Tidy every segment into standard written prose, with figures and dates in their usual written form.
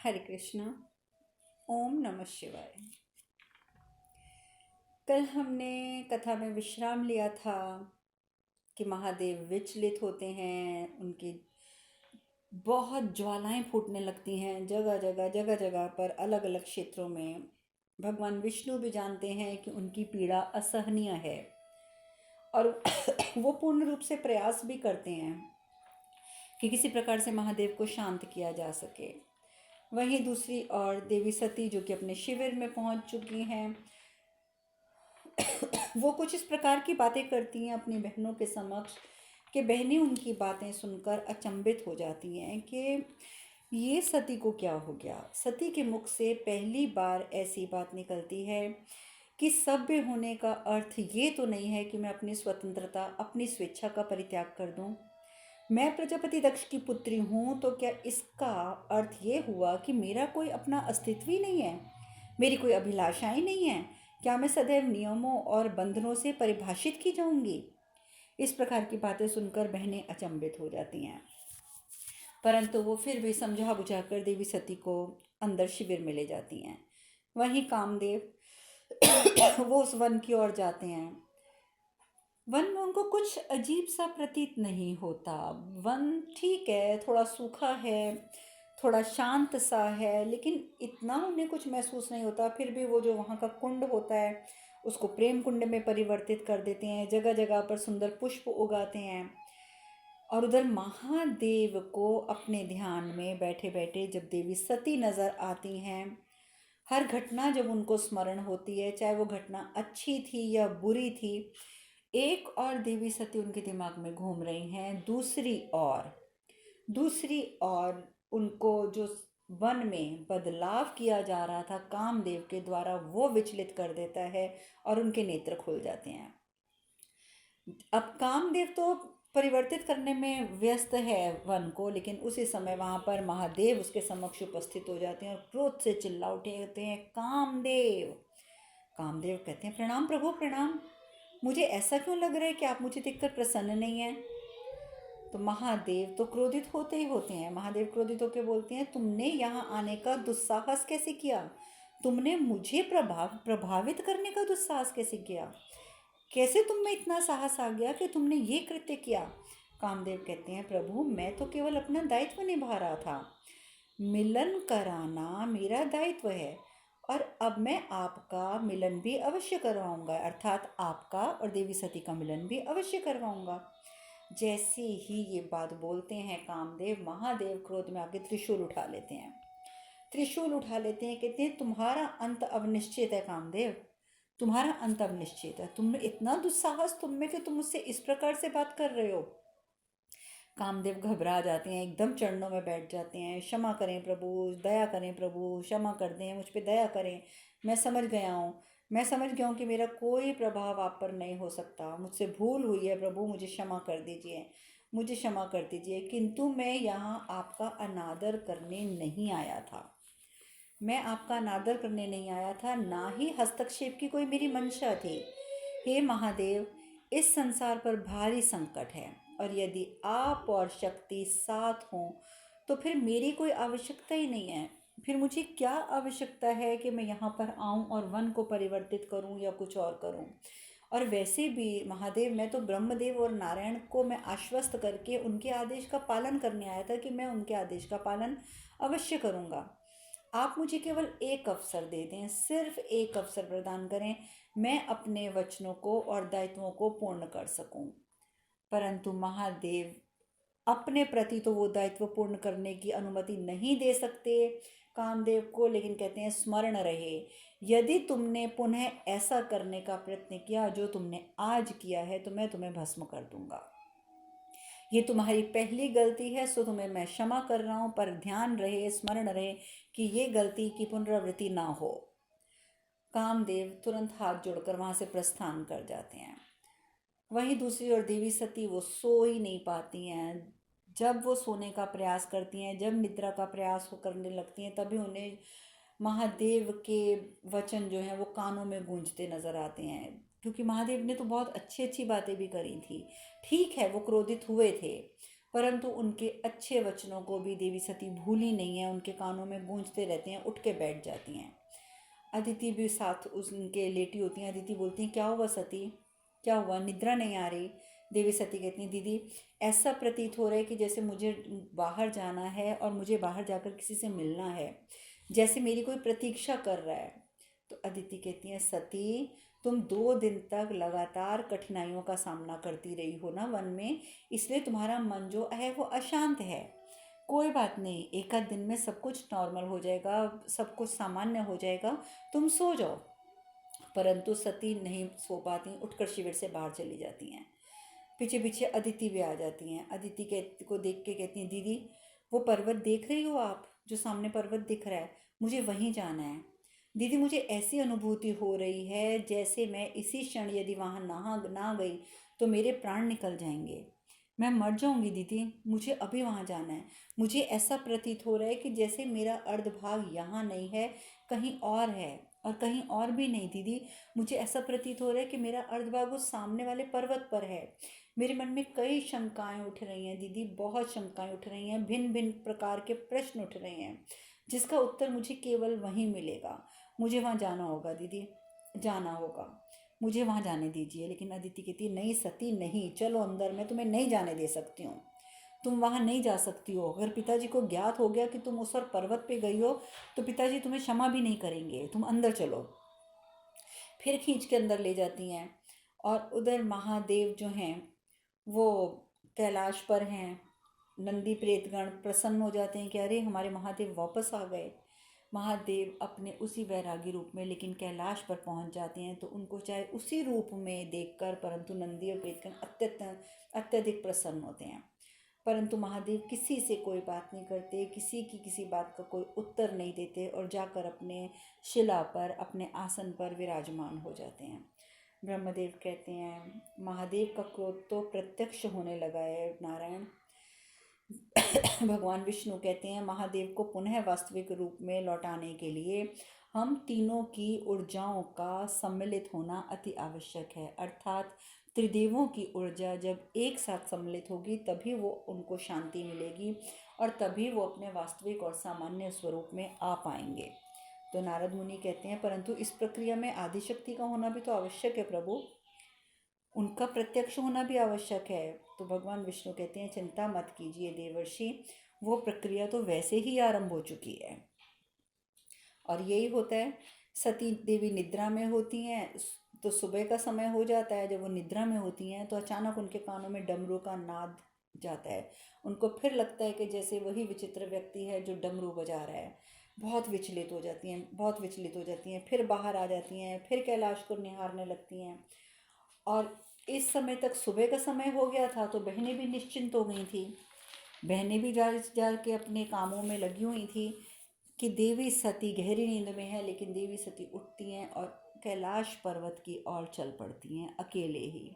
हरे कृष्णा। ओम नमः शिवाय। कल हमने कथा में विश्राम लिया था कि महादेव विचलित होते हैं, उनकी बहुत ज्वालाएं फूटने लगती हैं जगह जगह पर, अलग अलग क्षेत्रों में। भगवान विष्णु भी जानते हैं कि उनकी पीड़ा असहनीय है और वो पूर्ण रूप से प्रयास भी करते हैं कि किसी प्रकार से महादेव को शांत किया जा सके। वहीं दूसरी ओर देवी सती, जो कि अपने शिविर में पहुंच चुकी हैं, वो कुछ इस प्रकार की बातें करती हैं अपनी बहनों के समक्ष कि बहनें उनकी बातें सुनकर अचंभित हो जाती हैं कि ये सती को क्या हो गया। सती के मुख से पहली बार ऐसी बात निकलती है कि सभ्य होने का अर्थ ये तो नहीं है कि मैं अपनी स्वतंत्रता, अपनी स्वेच्छा का परित्याग कर दूं। मैं प्रजापति दक्ष की पुत्री हूँ, तो क्या इसका अर्थ ये हुआ कि मेरा कोई अपना अस्तित्व ही नहीं है, मेरी कोई अभिलाषा ही नहीं है? क्या मैं सदैव नियमों और बंधनों से परिभाषित की जाऊंगी? इस प्रकार की बातें सुनकर बहनें अचंभित हो जाती हैं, परंतु वो फिर भी समझा बुझाकर देवी सती को अंदर शिविर में ले जाती हैं। वहीं कामदेव वो उस वन की ओर जाते हैं। वन में उनको कुछ अजीब सा प्रतीत नहीं होता। वन ठीक है, थोड़ा सूखा है, थोड़ा शांत सा है, लेकिन इतना उन्हें कुछ महसूस नहीं होता। फिर भी वो जो वहाँ का कुंड होता है उसको प्रेम कुंड में परिवर्तित कर देते हैं, जगह जगह पर सुंदर पुष्प उगाते हैं। और उधर महादेव को अपने ध्यान में बैठे बैठे जब देवी सती नजर आती हैं, हर घटना जब उनको स्मरण होती है, चाहे वो घटना अच्छी थी या बुरी थी, एक और देवी सती उनके दिमाग में घूम रही हैं। दूसरी ओर उनको जो वन में बदलाव किया जा रहा था कामदेव के द्वारा, वो विचलित कर देता है और उनके नेत्र खुल जाते हैं। अब कामदेव तो परिवर्तित करने में व्यस्त है वन को, लेकिन उसी समय वहां पर महादेव उसके समक्ष उपस्थित हो जाते हैं और क्रोध से चिल्ला उठते हैं, कामदेव। कामदेव कहते हैं, प्रणाम प्रभु प्रणाम। मुझे ऐसा क्यों लग रहा है कि आप मुझे देखकर प्रसन्न नहीं हैं? तो महादेव तो क्रोधित होते ही होते हैं। महादेव क्रोधित होकर बोलते हैं, तुमने यहाँ आने का दुस्साहस कैसे किया? तुमने मुझे प्रभावित करने का दुस्साहस कैसे किया? कैसे तुम में इतना साहस आ गया कि तुमने ये कृत्य किया? कामदेव कहते हैं, प्रभु मैं तो केवल अपना दायित्व निभा रहा था। मिलन कराना मेरा दायित्व है और अब मैं आपका मिलन भी अवश्य करवाऊंगा, अर्थात आपका और देवी सती का मिलन भी अवश्य करवाऊंगा। जैसे ही ये बात बोलते हैं कामदेव, महादेव क्रोध में आके त्रिशूल उठा लेते हैं। कहते हैं, तुम्हारा अंत अब निश्चित है कामदेव, तुम्हारा अंत अब निश्चित है। तुम में इतना दुस्साहस तुम में कि तुम मुझसे इस प्रकार से बात कर रहे हो। कामदेव घबरा जाते हैं, एकदम चरणों में बैठ जाते हैं। क्षमा करें प्रभु, दया करें प्रभु, क्षमा कर दें, मुझ पर दया करें। मैं समझ गया हूँ कि मेरा कोई प्रभाव आप पर नहीं हो सकता। मुझसे भूल हुई है प्रभु, मुझे क्षमा कर दीजिए। किंतु मैं यहाँ आपका अनादर करने नहीं आया था। ना ही हस्तक्षेप की कोई मेरी मंशा थी। हे महादेव, इस संसार पर भारी संकट है और यदि आप और शक्ति साथ हों तो फिर मेरी कोई आवश्यकता ही नहीं है। फिर मुझे क्या आवश्यकता है कि मैं यहाँ पर आऊँ और वन को परिवर्तित करूँ या कुछ और करूँ? और वैसे भी महादेव, मैं तो ब्रह्मदेव और नारायण को मैं आश्वस्त करके उनके आदेश का पालन करने आया था कि मैं उनके आदेश का पालन अवश्य करूँगा। आप मुझे केवल एक अवसर दे दें, सिर्फ एक अवसर प्रदान करें, मैं अपने वचनों को और दायित्वों को पूर्ण कर सकूं। परंतु महादेव अपने प्रति तो वो दायित्व पूर्ण करने की अनुमति नहीं दे सकते कामदेव को, लेकिन कहते हैं, स्मरण रहे, यदि तुमने पुनः ऐसा करने का प्रयत्न किया जो तुमने आज किया है तो मैं तुम्हें भस्म कर दूंगा। ये तुम्हारी पहली गलती है, सो तुम्हें मैं क्षमा कर रहा हूँ, पर ध्यान रहे, स्मरण रहे कि ये गलती की पुनरावृत्ति ना हो। कामदेव तुरंत हाथ जोड़कर वहां से प्रस्थान कर जाते हैं। वहीं दूसरी ओर देवी सती, वो सो ही नहीं पाती हैं। जब वो सोने का प्रयास करती हैं, जब निद्रा का प्रयास वो करने लगती हैं, तभी उन्हें महादेव के वचन जो हैं वो कानों में गूंजते नजर आते हैं। क्योंकि महादेव ने तो बहुत अच्छी अच्छी बातें भी करी थी। ठीक है, वो क्रोधित हुए थे, परंतु उनके अच्छे वचनों को भी देवी सती भूली नहीं है, उनके कानों में गूंजते रहते हैं, उठ के बैठ जाती हैं। अदिति भी साथ उनके लेटी होती हैं। अदिति बोलती हैं, क्या हुआ सती, क्या हुआ, निद्रा नहीं आ रही? देवी सती कहती हैं, दीदी ऐसा प्रतीत हो रहा है कि जैसे मुझे बाहर जाना है और मुझे बाहर जाकर किसी से मिलना है, जैसे मेरी कोई प्रतीक्षा कर रहा है। तो अदिति कहती हैं, सती तुम 2 दिन तक लगातार कठिनाइयों का सामना करती रही हो ना वन में, इसलिए तुम्हारा मन जो है वो अशांत है। कोई बात नहीं, एक आध दिन में सब कुछ नॉर्मल हो जाएगा, सब कुछ सामान्य हो जाएगा, तुम सो जाओ। परंतु सती नहीं सो पाती, उठकर शिविर से बाहर चली जाती हैं। पीछे पीछे अदिति भी आ जाती हैं। अदिति को देख के कहती हैं, दीदी वो पर्वत देख रही हो आप, जो सामने पर्वत दिख रहा है, मुझे वहीं जाना है। दीदी मुझे ऐसी अनुभूति हो रही है जैसे मैं इसी क्षण यदि वहाँ ना गई तो मेरे प्राण निकल जाएंगे, मैं मर जाऊंगी दीदी, मुझे अभी वहाँ जाना है। मुझे ऐसा प्रतीत हो रहा है कि जैसे मेरा अर्धभाग यहाँ नहीं है, कहीं और है, और कहीं और भी नहीं दीदी, मुझे ऐसा प्रतीत हो रहा है कि मेरा अर्धभाग उस सामने वाले पर्वत पर है। मेरे मन में कई शंकाएं उठ रही हैं दीदी, बहुत शंकाएं उठ रही हैं, भिन्न भिन्न प्रकार के प्रश्न उठ रहे हैं, जिसका उत्तर मुझे केवल वहीं मिलेगा। मुझे वहाँ जाना होगा दीदी, जाना होगा, मुझे वहाँ जाने दीजिए। लेकिन अदिति कहती है, नहीं सती नहीं, चलो अंदर, मैं तुम्हें नहीं जाने दे सकती हूँ, तुम वहाँ नहीं जा सकती हो। अगर पिताजी को ज्ञात हो गया कि तुम उस और पर्वत पे गई हो तो पिताजी तुम्हें क्षमा भी नहीं करेंगे, तुम अंदर चलो। फिर खींच के अंदर ले जाती हैं और उधर महादेव जो हैं वो कैलाश पर हैं। नंदी प्रेतगण प्रसन्न हो जाते हैं कि अरे हमारे महादेव वापस आ गए। महादेव अपने उसी वैरागी रूप में लेकिन कैलाश पर पहुंच जाते हैं, तो उनको चाहे उसी रूप में देखकर परंतु नंदी और प्रेतगण अत्यधिक प्रसन्न होते हैं। परंतु महादेव किसी से कोई बात नहीं करते, किसी की किसी बात का कोई उत्तर नहीं देते और जाकर अपने शिला पर, अपने आसन पर विराजमान हो जाते हैं। ब्रह्मदेव कहते हैं, महादेव का क्रोध तो प्रत्यक्ष होने लगा है नारायण। भगवान विष्णु कहते हैं, महादेव को पुनः वास्तविक रूप में लौटाने के लिए हम तीनों की ऊर्जाओं का सम्मिलित होना अति आवश्यक है। अर्थात त्रिदेवों की ऊर्जा जब एक साथ सम्मिलित होगी तभी वो उनको शांति मिलेगी और तभी वो अपने वास्तविक और सामान्य स्वरूप में आ पाएंगे। तो नारद मुनि कहते हैं, परंतु इस प्रक्रिया में आदिशक्ति का होना भी तो आवश्यक है प्रभु, उनका प्रत्यक्ष होना भी आवश्यक है। तो भगवान विष्णु कहते हैं, चिंता मत कीजिए देवर्षि, वो प्रक्रिया तो वैसे ही आरंभ हो चुकी है। और यही होता है, सती देवी निद्रा में होती हैं तो सुबह का समय हो जाता है। जब वो निद्रा में होती हैं तो अचानक उनके कानों में डमरू का नाद जाता है। उनको फिर लगता है कि जैसे वही विचित्र व्यक्ति है जो डमरू बजा रहा है। बहुत विचलित हो जाती हैं, बहुत विचलित हो जाती हैं, फिर बाहर आ जाती हैं, फिर कैलाश को निहारने लगती हैं। और इस समय तक सुबह का समय हो गया था तो बहनें भी निश्चिंत हो गई थी, बहनें भी जा के अपने कामों में लगी हुई थी कि देवी सती गहरी नींद में है। लेकिन देवी सती उठती हैं और कैलाश पर्वत की ओर चल पड़ती हैं अकेले ही।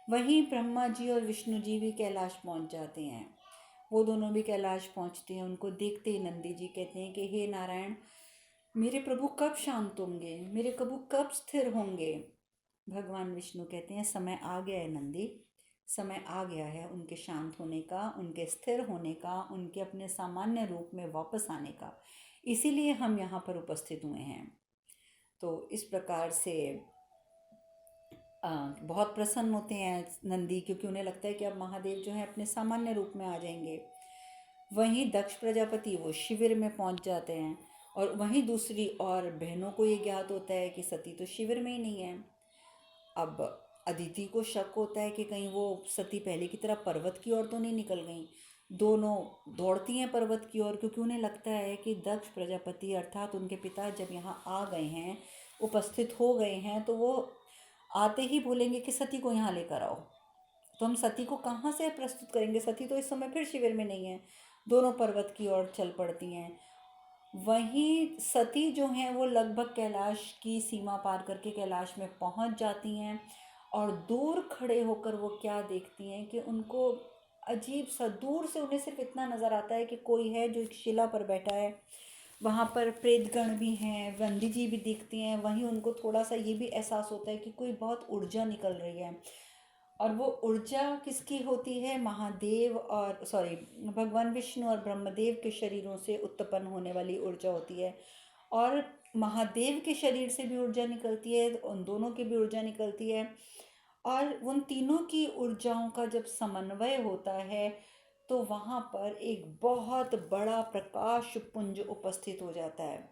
वहीं ब्रह्मा जी और विष्णु जी भी कैलाश पहुंच जाते हैं। वो दोनों भी कैलाश पहुंचते हैं। उनको देखते ही नंदी जी कहते हैं कि हे नारायण, मेरे प्रभु कब शांत होंगे, मेरे प्रभु कब स्थिर होंगे? भगवान विष्णु कहते हैं, समय आ गया है नंदी, समय आ गया है उनके शांत होने का, उनके स्थिर होने का, उनके अपने सामान्य रूप में वापस आने का, इसीलिए हम यहाँ पर उपस्थित हुए हैं। तो इस प्रकार से बहुत प्रसन्न होते हैं नंदी, क्योंकि उन्हें लगता है कि अब महादेव जो है अपने सामान्य रूप में आ जाएंगे। वहीं दक्ष प्रजापति वो शिविर में पहुंच जाते हैं और वहीं दूसरी और बहनों को ये ज्ञात होता है कि सती तो शिविर में ही नहीं है। अब अदिति को शक होता है कि कहीं वो सती पहले की तरह पर्वत की ओर तो नहीं निकल गई। दोनों दौड़ती हैं पर्वत की ओर, क्योंकि उन्हें लगता है कि दक्ष प्रजापति अर्थात उनके पिता जब यहाँ आ गए हैं, उपस्थित हो गए हैं, तो वो आते ही बोलेंगे कि सती को यहाँ लेकर आओ। तो हम सती को कहाँ से प्रस्तुत करेंगे, सती तो इस समय फिर शिविर में नहीं है। दोनों पर्वत की ओर चल पड़ती हैं। वहीं सती जो हैं वो लगभग कैलाश की सीमा पार करके कैलाश में पहुंच जाती हैं और दूर खड़े होकर वो क्या देखती हैं कि उनको अजीब सा, दूर से उन्हें सिर्फ इतना नज़र आता है कि कोई है जो एक शिला पर बैठा है। वहाँ पर प्रेतगण भी हैं, वंदी जी भी दिखती हैं। वहीं उनको थोड़ा सा ये भी एहसास होता है कि कोई बहुत ऊर्जा निकल रही है। और वो ऊर्जा किसकी होती है? महादेव और सॉरी भगवान विष्णु और ब्रह्मदेव के शरीरों से उत्पन्न होने वाली ऊर्जा होती है। और महादेव के शरीर से भी ऊर्जा निकलती है, उन दोनों की भी ऊर्जा निकलती है। और उन तीनों की ऊर्जाओं का जब समन्वय होता है तो वहाँ पर एक बहुत बड़ा प्रकाश पुंज उपस्थित हो जाता है।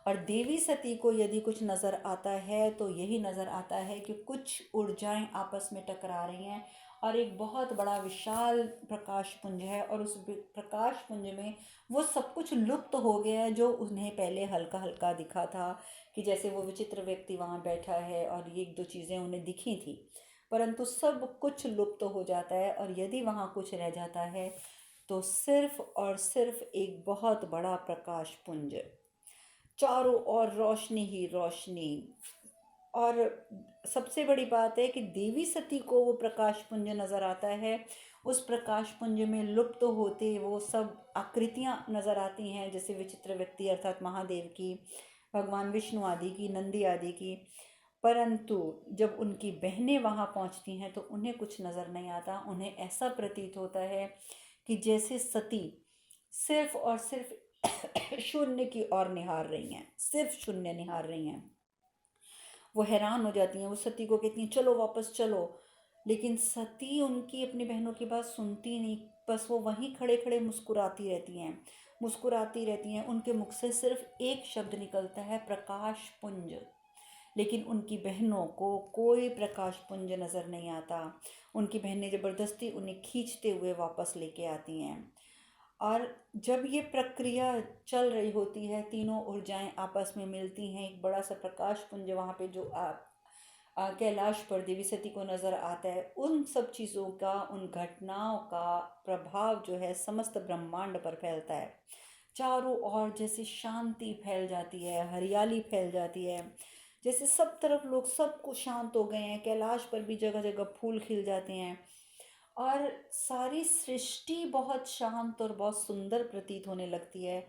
और देवी सती को यदि कुछ नज़र आता है तो यही नज़र आता है कि कुछ ऊर्जाएं आपस में टकरा रही हैं और एक बहुत बड़ा विशाल प्रकाश पुंज है, और उस प्रकाश पुंज में वो सब कुछ लुप्त हो गया है जो उन्हें पहले हल्का हल्का दिखा था, कि जैसे वो विचित्र व्यक्ति वहाँ बैठा है और ये एक दो चीज़ें उन्हें दिखी थी, परंतु सब कुछ लुप्त हो जाता है। और यदि वहाँ कुछ रह जाता है तो सिर्फ और सिर्फ एक बहुत बड़ा प्रकाश पुंज, चारों ओर रोशनी ही रोशनी। और सबसे बड़ी बात है कि देवी सती को वो प्रकाश पुंज नज़र आता है। उस प्रकाश पुंज में लुप्त होते वो सब आकृतियाँ नज़र आती हैं, जैसे विचित्र व्यक्ति अर्थात महादेव की, भगवान विष्णु आदि की, नंदी आदि की। परंतु जब उनकी बहनें वहाँ पहुँचती हैं तो उन्हें कुछ नज़र नहीं आता। उन्हें ऐसा प्रतीत होता है कि जैसे सती सिर्फ और सिर्फ शून्य की ओर निहार रही हैं, सिर्फ शून्य निहार रही हैं। वो हैरान हो जाती हैं, वो सती को कहती हैं चलो वापस चलो, लेकिन सती उनकी अपनी बहनों की बात सुनती नहीं। बस वो वहीं खड़े खड़े मुस्कुराती रहती हैं, मुस्कुराती रहती हैं। उनके मुख से सिर्फ एक शब्द निकलता है, प्रकाश पुंज। लेकिन उनकी बहनों को कोई प्रकाश पुंज नज़र नहीं आता। उनकी बहनें ज़बरदस्ती उन्हें खींचते हुए वापस लेके आती हैं। और जब ये प्रक्रिया चल रही होती है, तीनों ऊर्जाएं आपस में मिलती हैं, एक बड़ा सा प्रकाश पुंज वहाँ पे जो कैलाश पर देवी सती को नज़र आता है। उन सब चीज़ों का, उन घटनाओं का प्रभाव जो है समस्त ब्रह्मांड पर फैलता है। चारों ओर जैसे शांति फैल जाती है, हरियाली फैल जाती है, जैसे सब तरफ लोग सब कुछ शांत हो गए हैं। कैलाश पर भी जगह जगह फूल खिल जाते हैं और सारी सृष्टि बहुत शांत और बहुत सुंदर प्रतीत होने लगती है।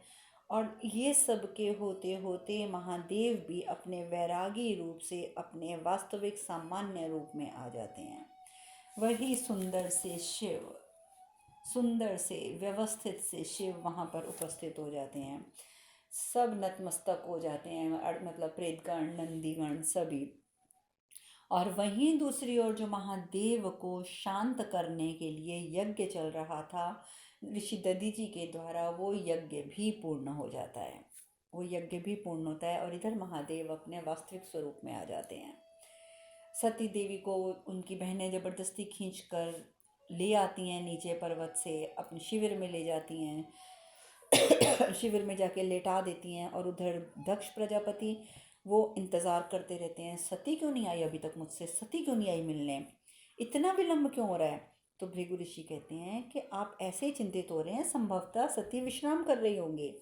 और ये सब के होते होते महादेव भी अपने वैरागी रूप से अपने वास्तविक सामान्य रूप में आ जाते हैं। वही सुंदर से शिव, सुंदर से व्यवस्थित से शिव वहाँ पर उपस्थित हो जाते हैं। सब नतमस्तक हो जाते हैं, मतलब प्रेतगण, नंदीगण सभी। और वहीं दूसरी ओर जो महादेव को शांत करने के लिए यज्ञ चल रहा था ऋषि दधीचि के द्वारा, वो यज्ञ भी पूर्ण हो जाता है। वो यज्ञ भी पूर्ण होता है और इधर महादेव अपने वास्तविक स्वरूप में आ जाते हैं। सती देवी को उनकी बहनें ज़बरदस्ती खींचकर ले आती हैं नीचे पर्वत से, अपने शिविर में ले जाती हैं। शिविर में जाके लेटा देती हैं। और उधर दक्ष प्रजापति वो इंतज़ार करते रहते हैं, सती क्यों नहीं आई अभी तक मुझसे, सती क्यों नहीं आई मिलने, इतना विलम्ब क्यों हो रहा है। तो भृगु ऋषि कहते हैं कि आप ऐसे ही चिंतित हो रहे हैं, संभवतः सती विश्राम कर रही होंगी।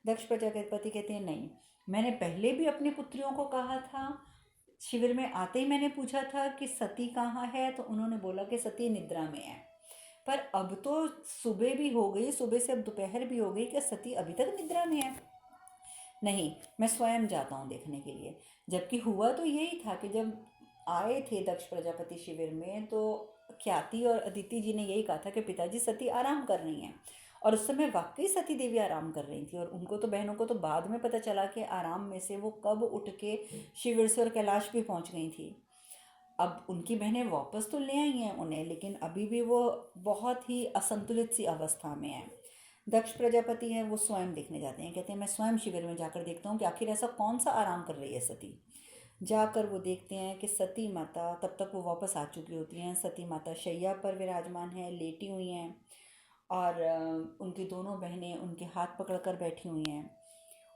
दक्ष प्रजापति कहते हैं नहीं, मैंने पहले भी अपनी पुत्रियों को कहा था, शिविर में आते ही मैंने पूछा था कि सती कहाँ है, तो उन्होंने बोला कि सती निद्रा में है। पर अब तो सुबह भी हो गई, सुबह से अब दोपहर भी हो गई, क्या सती अभी तक निद्रा में है? नहीं, मैं स्वयं जाता हूँ देखने के लिए। जबकि हुआ तो यही था कि जब आए थे दक्ष प्रजापति शिविर में तो ख्याति और अदिति जी ने यही कहा था कि पिताजी सती आराम कर रही हैं। और उस समय वाकई सती देवी आराम कर रही थी। और उनको तो, बहनों को तो बाद में पता चला कि आराम में से वो कब उठ के शिविर से और कैलाश भी पहुंच गई थी। अब उनकी बहनें वापस तो ले आई हैं उन्हें, लेकिन अभी भी वो बहुत ही असंतुलित सी अवस्था में है। दक्ष प्रजापति हैं, वो स्वयं देखने जाते हैं, कहते हैं मैं स्वयं शिविर में जाकर देखता हूँ कि आखिर ऐसा कौन सा आराम कर रही है सती। जाकर वो देखते हैं कि सती माता, तब तक वो वापस आ चुकी होती हैं। सती माता शैया पर विराजमान है, लेटी हुई हैं। और उनकी दोनों बहनें उनके हाथ पकड़कर बैठी हुई हैं।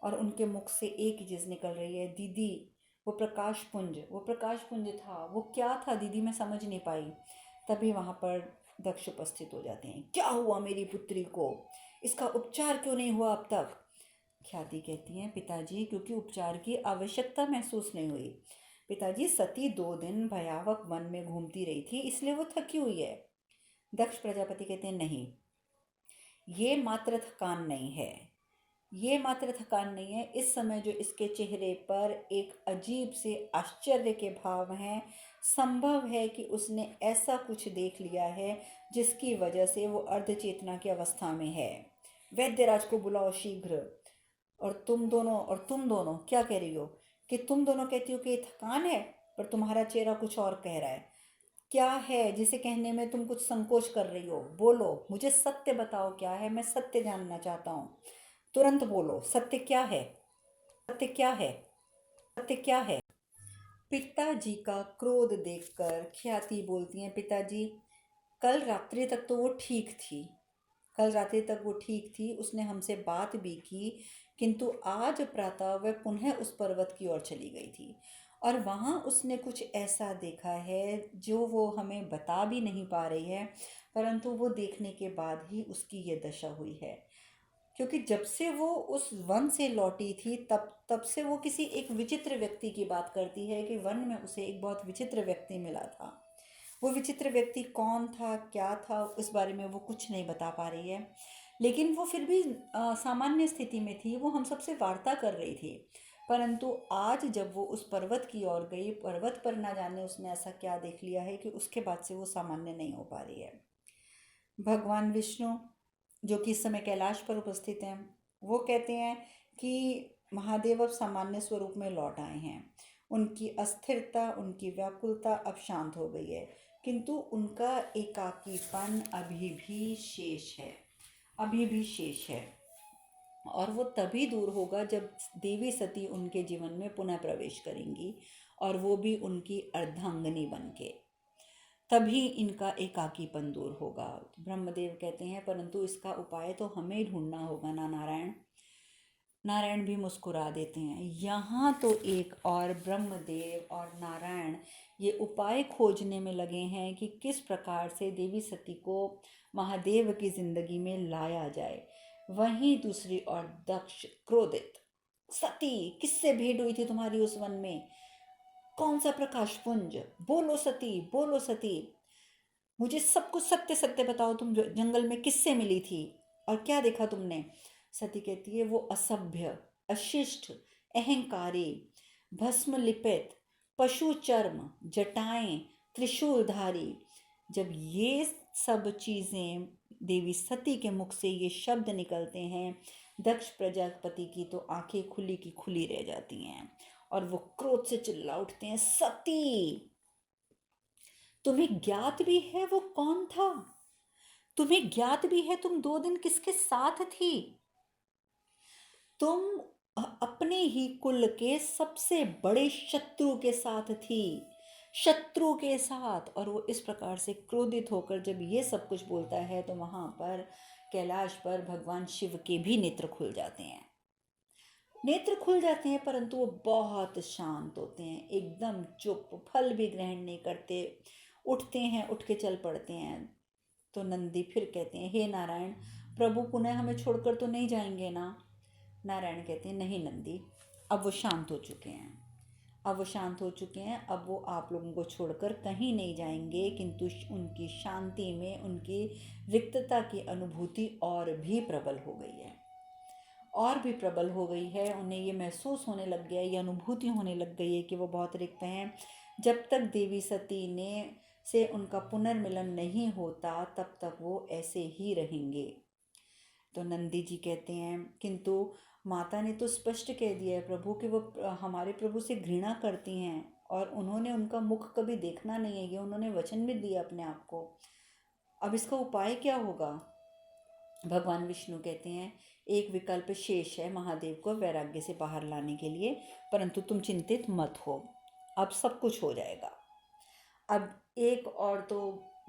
और उनके मुख से एक ही चीज़ निकल रही है, दीदी। वो प्रकाश पुंज, वो प्रकाश पुंज था, वो क्या था दीदी, मैं समझ नहीं पाई। तभी वहाँ पर दक्ष उपस्थित हो जाते हैं। क्या हुआ मेरी पुत्री को, इसका उपचार क्यों नहीं हुआ अब तक? ख्याति कहती हैं पिताजी, क्योंकि उपचार की आवश्यकता महसूस नहीं हुई। पिताजी, सती 2 दिन भयावह वन में घूमती रही थी, इसलिए वो थकी हुई है। दक्ष प्रजापति कहते हैं नहीं, ये मात्र थकान नहीं है, ये मात्र थकान नहीं है, इस समय जो इसके चेहरे पर एक अजीब से आश्चर्य के भाव हैं, संभव है कि उसने ऐसा कुछ देख लिया है जिसकी वजह से वो अर्धचेतना की अवस्था में है। वैद्यराज को बुलाओ शीघ्र। और तुम दोनों क्या कह रही हो? कि तुम दोनों कहती हो कि ये थकान है, पर तुम्हारा चेहरा कुछ और कह रहा है। क्या है जिसे कहने में तुम कुछ संकोच कर रही हो? बोलो, मुझे सत्य बताओ, क्या है? मैं सत्य जानना चाहता हूँ। तुरंत बोलो, सत्य क्या है? सत्य क्या है? सत्य क्या है? पिताजी का क्रोध देखकर ख्याति बोलती हैं, पिताजी, कल रात्रि तक तो वो ठीक थी। कल रात्रि तक वो ठीक थी, उसने हमसे बात भी की, किंतु आज प्रातः वह पुनः उस पर्वत की ओर चली गई थी और वहाँ उसने कुछ ऐसा देखा है जो वो हमें बता भी नहीं पा रही है, परंतु वो देखने के बाद ही उसकी ये दशा हुई है। क्योंकि जब से वो उस वन से लौटी थी तब तब से वो किसी एक विचित्र व्यक्ति की बात करती है कि वन में उसे एक बहुत विचित्र व्यक्ति मिला था। वो विचित्र व्यक्ति कौन था, क्या था, उस बारे में वो कुछ नहीं बता पा रही है, लेकिन वो फिर भी सामान्य स्थिति में थी, वो हम सबसे वार्ता कर रही थी। परंतु आज जब वो उस पर्वत की ओर गई, पर्वत पर ना जाने उसने ऐसा क्या देख लिया है कि उसके बाद से वो सामान्य नहीं हो पा रही है। भगवान विष्णु, जो कि इस समय कैलाश पर उपस्थित हैं, वो कहते हैं कि महादेव अब सामान्य स्वरूप में लौट आए हैं। उनकी अस्थिरता, उनकी व्याकुलता अब शांत हो गई है, किंतु उनका एकाकीपन अभी भी शेष है, अभी भी शेष है। और वो तभी दूर होगा जब देवी सती उनके जीवन में पुनः प्रवेश करेंगी, और वो भी उनकी अर्धांगिनी बन के। तभी इनका एकाकीपन दूर होगा। ब्रह्मदेव कहते हैं, परंतु इसका उपाय तो हमें ढूंढना होगा ना नारायण। नारायण भी मुस्कुरा देते हैं। यहाँ तो एक और ब्रह्मदेव और नारायण ये उपाय खोजने में लगे हैं कि किस प्रकार से देवी सती को महादेव की जिंदगी में लाया जाए। वहीं दूसरी ओर दक्ष क्रोधित, सती, किससे भेंट हुई थी तुम्हारी उस वन में? कौन सा प्रकाश पुंज? बोलो सती, बोलो सती, मुझे सब कुछ सत्य सत्य बताओ, तुम जंगल में किससे मिली थी और क्या देखा तुमने? सती कहती है, वो असभ्य, अशिष्ट, अहंकारी, भस्म लिपित, पशु चर्म, जटाएं, त्रिशूलधारी। जब ये सब चीजें देवी सती के मुख से ये शब्द निकलते हैं, दक्ष प्रजापति की तो आंखें खुली की खुली रह जाती हैं और वो क्रोध से चिल्ला उठते हैं, सती, तुम्हें ज्ञात भी है वो कौन था? तुम्हें ज्ञात भी है तुम 2 दिन किसके साथ थी? तुम अपने ही कुल के सबसे बड़े शत्रु के साथ थी, शत्रु के साथ। और वो इस प्रकार से क्रोधित होकर जब ये सब कुछ बोलता है तो वहां पर कैलाश पर भगवान शिव के भी नेत्र खुल जाते हैं। नेत्र खुल जाते हैं, परंतु वो बहुत शांत होते हैं, एकदम चुप, फल भी ग्रहण नहीं करते, उठते हैं, उठ के चल पड़ते हैं। तो नंदी फिर कहते हैं, हे नारायण, प्रभु पुनः हमें छोड़कर तो नहीं जाएंगे ना? नारायण कहते हैं, नहीं नंदी, अब वो शांत हो चुके हैं, अब वो शांत हो चुके हैं, अब वो आप लोगों को छोड़कर कहीं नहीं जाएंगे, किंतु उनकी शांति में उनकी रिक्तता की अनुभूति और भी प्रबल हो गई है, और भी प्रबल हो गई है। उन्हें ये महसूस होने लग गया है, ये अनुभूति होने लग गई है कि वो बहुत रिक्त हैं। जब तक देवी सती ने से उनका पुनर्मिलन नहीं होता तब तक वो ऐसे ही रहेंगे। तो नंदी जी कहते हैं, किंतु माता ने तो स्पष्ट कह दिया है प्रभु कि वो हमारे प्रभु से घृणा करती हैं और उन्होंने उनका मुख कभी देखना नहीं है, ये उन्होंने वचन भी दिया अपने आप को। अब इसका उपाय क्या होगा? भगवान विष्णु कहते हैं, एक विकल्प शेष है महादेव को वैराग्य से बाहर लाने के लिए, परंतु तुम चिंतित मत हो, अब सब कुछ हो जाएगा। अब एक और तो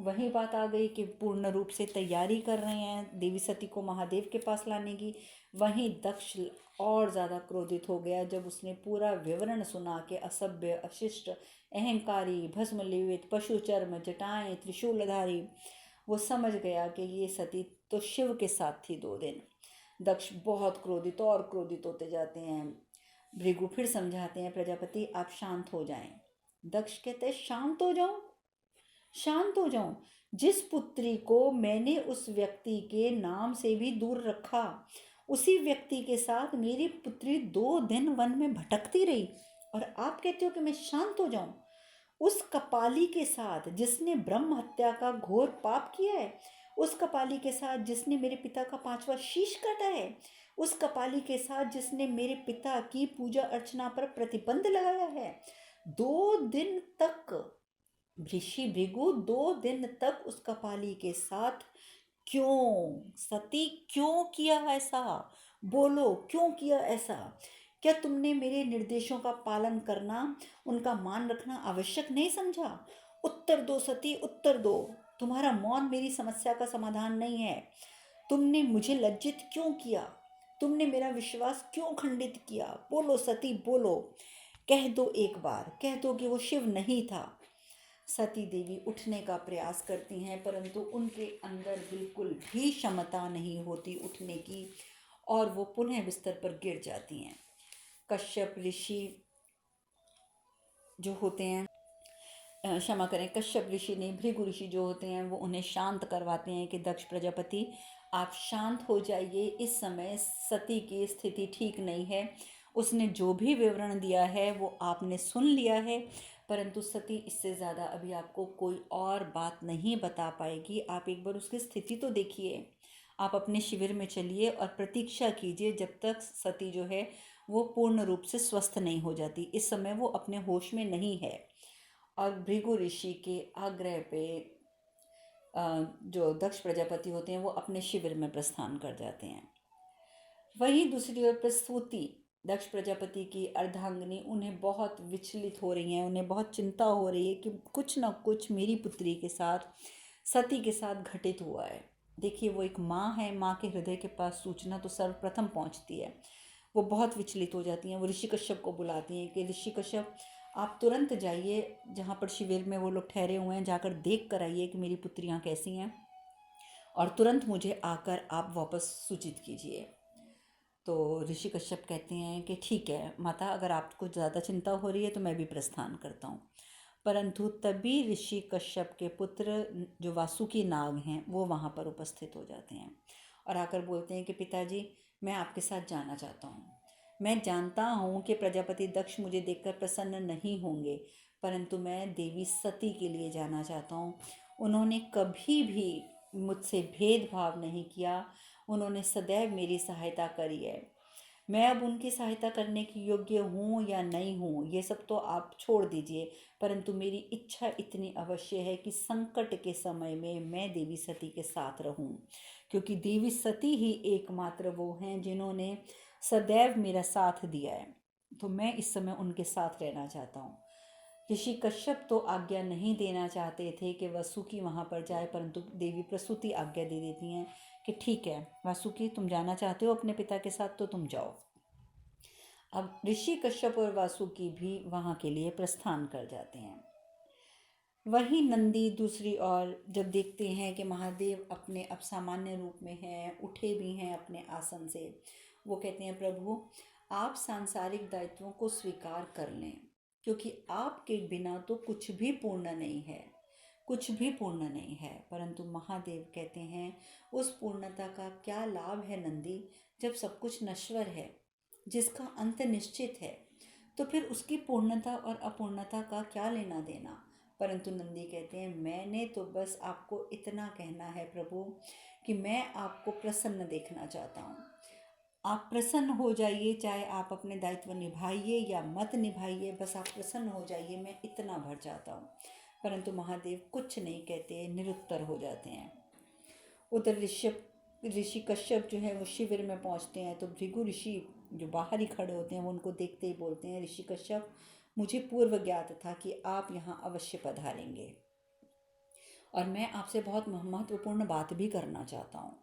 वही बात आ गई कि पूर्ण रूप से तैयारी कर रहे हैं देवी सती को महादेव के पास लाने की। वहीं दक्ष और ज़्यादा क्रोधित हो गया जब उसने पूरा विवरण सुना कि असभ्य, अशिष्ट, अहंकारी, भस्मलेपित, पशु चर्म, जटाएं, त्रिशूलधारी। वो समझ गया कि ये सती तो शिव के साथ थी 2 दिन। दक्ष बहुत क्रोधित और क्रोधित होते जाते हैं। भृगु फिर समझाते हैं, प्रजापति आप शांत हो जाएं। दक्ष कहते हैं, शांत हो जाऊं? शांत हो जाऊं? जिस पुत्री को मैंने उस व्यक्ति के नाम से भी दूर रखा, उसी व्यक्ति के साथ मेरी पुत्री 2 दिन वन में भटकती रही और आप कहते हो कि मैं शांत हो जाऊं? उस कपाली के साथ जिसने ब्रह्म हत्या का घोर पाप किया है, उस कपाली के साथ जिसने मेरे पिता का 5वां शीश काटा है, उस कपाली के साथ जिसने मेरे पिता की पूजा अर्चना पर प्रतिबंध लगाया है, 2 दिन तक, ऋषि भृगु 2 दिन तक उस कपाली के साथ क्यों सती, क्यों किया ऐसा? बोलो, क्यों किया ऐसा? क्या तुमने मेरे निर्देशों का पालन करना, उनका मान रखना आवश्यक नहीं समझा? उत्तर दो सती, उत्तर दो। तुम्हारा मौन मेरी समस्या का समाधान नहीं है। तुमने मुझे लज्जित क्यों किया? तुमने मेरा विश्वास क्यों खंडित किया? बोलो सती, बोलो। कह दो, एक बार कह दो कि वो शिव नहीं था। सती देवी उठने का प्रयास करती हैं, परंतु उनके अंदर बिल्कुल भी क्षमता नहीं होती उठने की और वो पुनः बिस्तर पर गिर जाती हैं। कश्यप ऋषि जो होते हैं, क्षमा करें, कश्यप ऋषि ने, भृगु ऋषि जो होते हैं, वो उन्हें शांत करवाते हैं कि दक्ष प्रजापति आप शांत हो जाइए, इस समय सती की स्थिति ठीक नहीं है। उसने जो भी विवरण दिया है वो आपने सुन लिया है, परंतु सती इससे ज़्यादा अभी आपको कोई और बात नहीं बता पाएगी। आप एक बार उसकी स्थिति तो देखिए। आप अपने शिविर में चलिए और प्रतीक्षा कीजिए जब तक सती जो है वो पूर्ण रूप से स्वस्थ नहीं हो जाती। इस समय वो अपने होश में नहीं है। और भृगु ऋषि के आग्रह पे जो दक्ष प्रजापति होते हैं वो अपने शिविर में प्रस्थान कर जाते हैं। वहीं दूसरी ओर प्रसूति, दक्ष प्रजापति की अर्धांगिनी, उन्हें बहुत विचलित हो रही हैं, उन्हें बहुत चिंता हो रही है कि कुछ न कुछ मेरी पुत्री के साथ, सती के साथ घटित हुआ है। देखिए, वो एक माँ है, माँ के हृदय के पास सूचना तो सर्वप्रथम पहुँचती है। वो बहुत विचलित हो जाती हैं। वो ऋषि कश्यप को बुलाती हैं कि ऋषि कश्यप, आप तुरंत जाइए जहाँ पर शिविर में वो लोग ठहरे हुए हैं, जाकर देख कर आइए कि मेरी पुत्रियाँ कैसी हैं और तुरंत मुझे आकर आप वापस सूचित कीजिए। तो ऋषि कश्यप कहते हैं कि ठीक है माता, अगर आपको ज़्यादा चिंता हो रही है तो मैं भी प्रस्थान करता हूँ। परंतु तभी ऋषि कश्यप के पुत्र जो वासुकी नाग हैं वो वहाँ पर उपस्थित हो जाते हैं और आकर बोलते हैं कि पिताजी, मैं आपके साथ जाना चाहता हूँ। मैं जानता हूँ कि प्रजापति दक्ष मुझे देखकर प्रसन्न नहीं होंगे, परंतु मैं देवी सती के लिए जाना चाहता हूँ। उन्होंने कभी भी मुझसे भेदभाव नहीं किया, उन्होंने सदैव मेरी सहायता करी है। मैं अब उनकी सहायता करने की योग्य हूँ या नहीं हूँ ये सब तो आप छोड़ दीजिए, परंतु मेरी इच्छा इतनी अवश्य है कि संकट के समय में मैं देवी सती के साथ रहूँ, क्योंकि देवी सती ही एकमात्र वो हैं जिन्होंने सदैव मेरा साथ दिया है। तो मैं इस समय उनके साथ रहना चाहता हूँ। ऋषि कश्यप तो आज्ञा नहीं देना चाहते थे कि वासुकी वहाँ पर जाए, परंतु देवी प्रसूति आज्ञा दे देती हैं कि ठीक है वासुकी, तुम जाना चाहते हो अपने पिता के साथ तो तुम जाओ। अब ऋषि कश्यप और वासुकी भी वहाँ के लिए प्रस्थान कर जाते हैं। वहीं नंदी दूसरी ओर जब देखते हैं कि महादेव अपने अब सामान्य रूप में हैं, उठे भी हैं अपने आसन से, वो कहते हैं प्रभु, आप सांसारिक दायित्वों को स्वीकार कर लें, क्योंकि आपके बिना तो कुछ भी पूर्ण नहीं है, कुछ भी पूर्ण नहीं है। परंतु महादेव कहते हैं उस पूर्णता का क्या लाभ है नंदी, जब सब कुछ नश्वर है, जिसका अंत निश्चित है, तो फिर उसकी पूर्णता और अपूर्णता का क्या लेना देना। परंतु नंदी कहते हैं मैंने तो बस आपको इतना कहना है प्रभु कि मैं आपको प्रसन्न देखना चाहता हूँ। आप प्रसन्न हो जाइए, चाहे आप अपने दायित्व निभाइए या मत निभाइए, बस आप प्रसन्न हो जाइए, मैं इतना भर जाता हूँ। परंतु महादेव कुछ नहीं कहते, निरुत्तर हो जाते हैं। उधर ऋषि कश्यप जो है वो शिविर में पहुंचते हैं तो भृगु ऋषि जो बाहर ही खड़े होते हैं वो उनको देखते ही बोलते हैं, ऋषि कश्यप, मुझे पूर्व ज्ञात था कि आप यहाँ अवश्य पधारेंगे और मैं आपसे बहुत महत्वपूर्ण बात भी करना चाहता हूँ।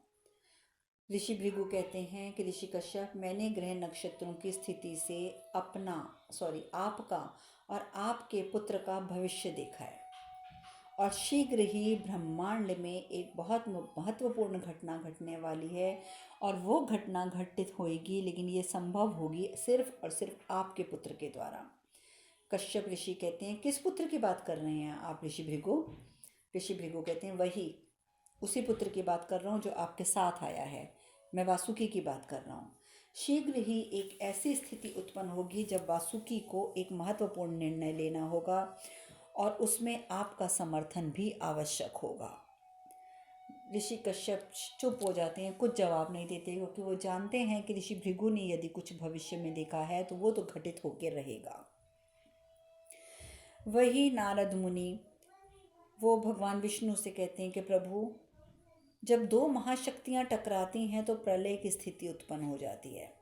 ऋषि भृगु कहते हैं कि ऋषि कश्यप, मैंने ग्रह नक्षत्रों की स्थिति से आपका और आपके पुत्र का भविष्य देखा है और शीघ्र ही ब्रह्मांड में एक बहुत महत्वपूर्ण घटना घटने वाली है और वो घटना घटित होगी, लेकिन ये संभव होगी सिर्फ और सिर्फ आपके पुत्र के द्वारा। कश्यप ऋषि कहते हैं किस पुत्र की बात कर रहे हैं आप ऋषि भृगु? ऋषि भृगु कहते हैं वही, उसी पुत्र की बात कर रहा हूँ जो आपके साथ आया है। मैं वासुकी की बात कर रहा हूँ। शीघ्र ही एक ऐसी स्थिति उत्पन्न होगी जब वासुकी को एक महत्वपूर्ण निर्णय लेना होगा और उसमें आपका समर्थन भी आवश्यक होगा। ऋषि कश्यप चुप हो जाते हैं, कुछ जवाब नहीं देते, क्योंकि वो जानते हैं कि ऋषि भृगु ने यदि कुछ भविष्य में देखा है तो वो तो घटित होकर रहेगा। वही नारद मुनि वो भगवान विष्णु से कहते हैं कि प्रभु, जब दो महाशक्तियां टकराती हैं तो प्रलय की स्थिति उत्पन्न हो जाती है।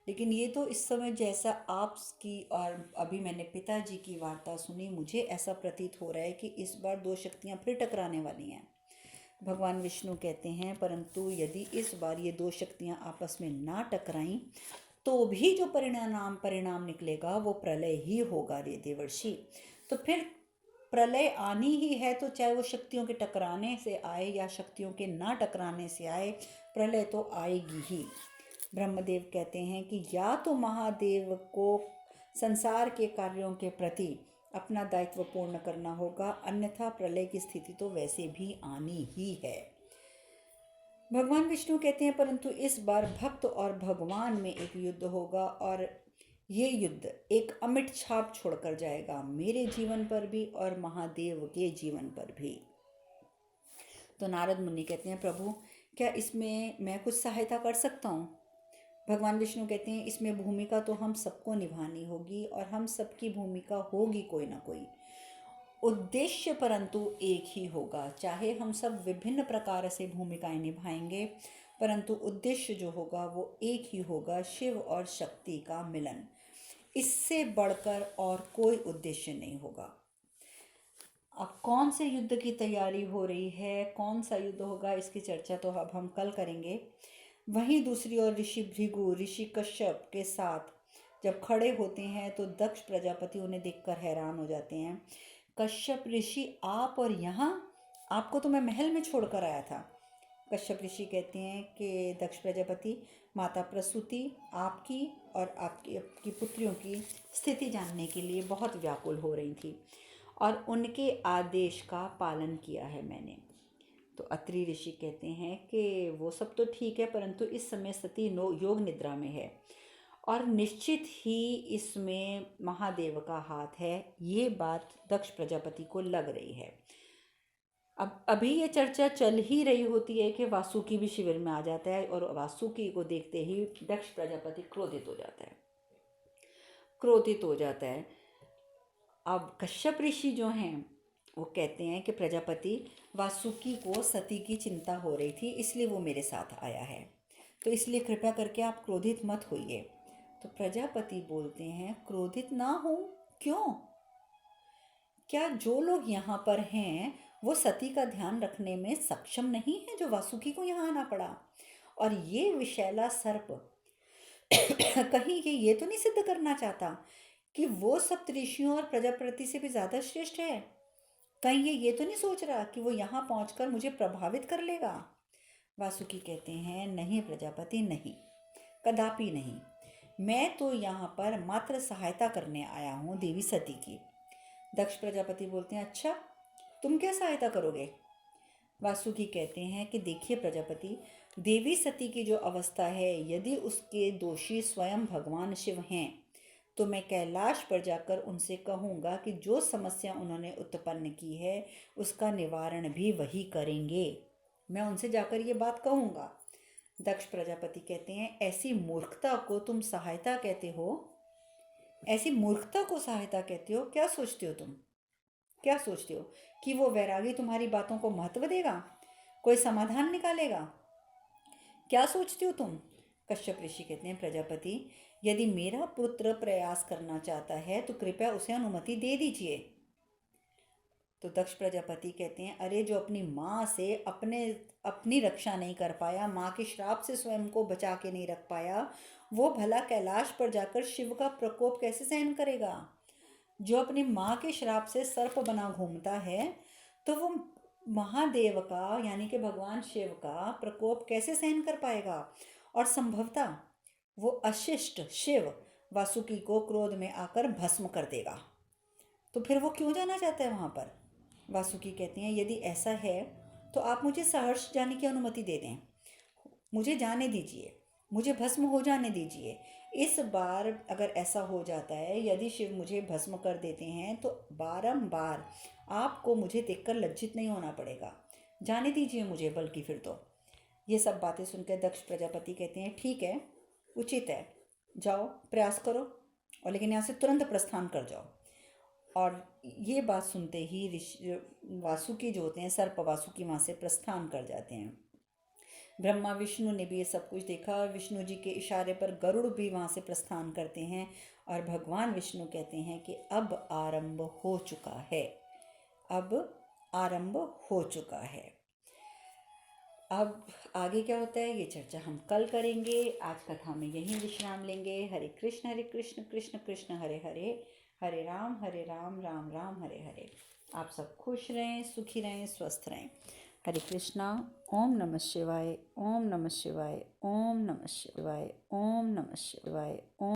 लेकिन ये तो इस समय जैसा आपकी और अभी मैंने पिताजी की वार्ता सुनी, मुझे ऐसा प्रतीत हो रहा है कि इस बार दो शक्तियां फिर टकराने वाली हैं। भगवान विष्णु कहते हैं, परंतु यदि इस बार ये दो शक्तियां आपस में ना टकराईं तो भी जो परिणाम निकलेगा वो प्रलय ही होगा रे देवर्षि। तो फिर प्रलय आनी ही है, तो चाहे वो शक्तियों के टकराने से आए या शक्तियों के ना टकराने से आए, प्रलय तो आएगी ही। ब्रह्मदेव कहते हैं कि या तो महादेव को संसार के कार्यों के प्रति अपना दायित्व पूर्ण करना होगा, अन्यथा प्रलय की स्थिति तो वैसे भी आनी ही है। भगवान विष्णु कहते हैं, परंतु इस बार भक्त और भगवान में एक युद्ध होगा और ये युद्ध एक अमिट छाप छोड़कर जाएगा, मेरे जीवन पर भी और महादेव के जीवन पर भी। तो नारद मुनि कहते हैं, प्रभु क्या इसमें मैं कुछ सहायता कर सकता हूँ? भगवान विष्णु कहते हैं, इसमें भूमिका तो हम सबको निभानी होगी और हम सबकी भूमिका होगी कोई ना कोई। उद्देश्य परंतु एक ही होगा, चाहे हम सब विभिन्न प्रकार से भूमिकाएं निभाएंगे, परंतु उद्देश्य जो होगा वो एक ही होगा, शिव और शक्ति का मिलन। इससे बढ़कर और कोई उद्देश्य नहीं होगा। अब कौन से युद्ध की तैयारी हो रही है, कौन सा युद्ध होगा, इसकी चर्चा तो अब हम कल करेंगे। वहीं दूसरी ओर ऋषि भृगु ऋषि कश्यप के साथ जब खड़े होते हैं तो दक्ष प्रजापति उन्हें देखकर हैरान हो जाते हैं। कश्यप ऋषि, आप और यहाँ, आपको तो मैं महल में छोड़कर आया था। कश्यप ऋषि कहते हैं कि दक्ष प्रजापति, माता प्रसूति आपकी और आपकी पुत्रियों की स्थिति जानने के लिए बहुत व्याकुल हो रही थी और उनके आदेश का पालन किया है मैंने। तो अत्रि ऋषि कहते हैं कि वो सब तो ठीक है, परंतु इस समय सती योग निद्रा में है और निश्चित ही इसमें महादेव का हाथ है, ये बात दक्ष प्रजापति को लग रही है। अब अभी ये चर्चा चल ही रही होती है कि वासुकी भी शिविर में आ जाता है और वासुकी को देखते ही दक्ष प्रजापति क्रोधित हो जाता है। अब कश्यप ऋषि जो हैं वो कहते हैं कि प्रजापति, वासुकी को सती की चिंता हो रही थी, इसलिए वो मेरे साथ आया है, तो इसलिए कृपया करके आप क्रोधित मत होइए। तो प्रजापति बोलते हैं, क्रोधित ना हो क्यों? क्या जो लोग यहाँ पर हैं वो सती का ध्यान रखने में सक्षम नहीं है, जो वासुकी को यहाँ आना पड़ा? और ये विशैला सर्प कहीं ये तो नहीं सिद्ध करना चाहता कि वो सप्तऋषियों और प्रजापति से भी ज़्यादा श्रेष्ठ है? कहीं ये तो नहीं सोच रहा कि वो यहाँ पहुंचकर मुझे प्रभावित कर लेगा? वासुकी कहते हैं, नहीं प्रजापति, नहीं, कदापि नहीं। मैं तो यहाँ पर मात्र सहायता करने आया हूँ देवी सती की। दक्ष प्रजापति बोलते हैं, अच्छा, तुम क्या सहायता करोगे? वासुकी कहते हैं कि देखिए प्रजापति, देवी सती की जो अवस्था है, यदि उसके दोषी स्वयं भगवान शिव हैं तो मैं कैलाश पर जाकर उनसे कहूँगा कि जो समस्या उन्होंने उत्पन्न की है उसका निवारण भी वही करेंगे। मैं उनसे जाकर ये बात कहूँगा। दक्ष प्रजापति कहते हैं, ऐसी मूर्खता को तुम सहायता कहते हो? ऐसी मूर्खता को सहायता कहते हो? क्या सोचते हो तुम? क्या सोचते हो कि वो वैरागी तुम्हारी बातों को महत्व देगा, कोई समाधान निकालेगा? क्या सोचते हो तुम? कश्यप ऋषि कहते हैं, प्रजापति, यदि मेरा पुत्र प्रयास करना चाहता है तो कृपया उसे अनुमति दे दीजिए। तो दक्ष प्रजापति कहते हैं, अरे जो अपनी माँ से अपनी रक्षा नहीं कर पाया, माँ के श्राप से स्वयं को बचा के नहीं रख पाया, वो भला कैलाश पर जाकर शिव का प्रकोप कैसे सहन करेगा? जो अपनी माँ के श्राप से सर्प बना घूमता है, तो वो महादेव का यानी कि भगवान शिव का प्रकोप कैसे सहन कर पाएगा? और संभवतः वो अशिष्ट शिव वासुकी को क्रोध में आकर भस्म कर देगा। तो फिर वो क्यों जाना चाहता है वहाँ पर? वासुकी कहते हैं, यदि ऐसा है तो आप मुझे सहर्ष जाने की अनुमति दे दें। मुझे जाने दीजिए, मुझे भस्म हो जाने दीजिए। इस बार अगर ऐसा हो जाता है, यदि शिव मुझे भस्म कर देते हैं, तो बारंबार आपको मुझे देखकर लज्जित नहीं होना पड़ेगा, जाने दीजिए मुझे। बल्कि फिर तो ये सब बातें सुनकर दक्ष प्रजापति कहते हैं, ठीक है, उचित है, जाओ प्रयास करो, और लेकिन यहाँ से तुरंत प्रस्थान कर जाओ। और ये बात सुनते ही ऋषि वासुकी जो होते हैं, सर्प वासुकी वहाँ से प्रस्थान कर जाते हैं। ब्रह्मा विष्णु ने भी ये सब कुछ देखा। विष्णु जी के इशारे पर गरुड़ भी वहाँ से प्रस्थान करते हैं और भगवान विष्णु कहते हैं कि अब आरंभ हो चुका है, अब आरंभ हो चुका है। अब आगे क्या होता है ये चर्चा हम कल करेंगे। आज कथा में यहीं विश्राम लेंगे। हरे कृष्ण कृष्ण कृष्ण हरे हरे, हरे राम राम राम हरे हरे। आप सब खुश रहें, सुखी रहें, स्वस्थ रहें। हरे कृष्णा। ओम नमः शिवाय, ओम नमः शिवाय, ओम नमः शिवाय, ओम नमः शिवाय, ओम।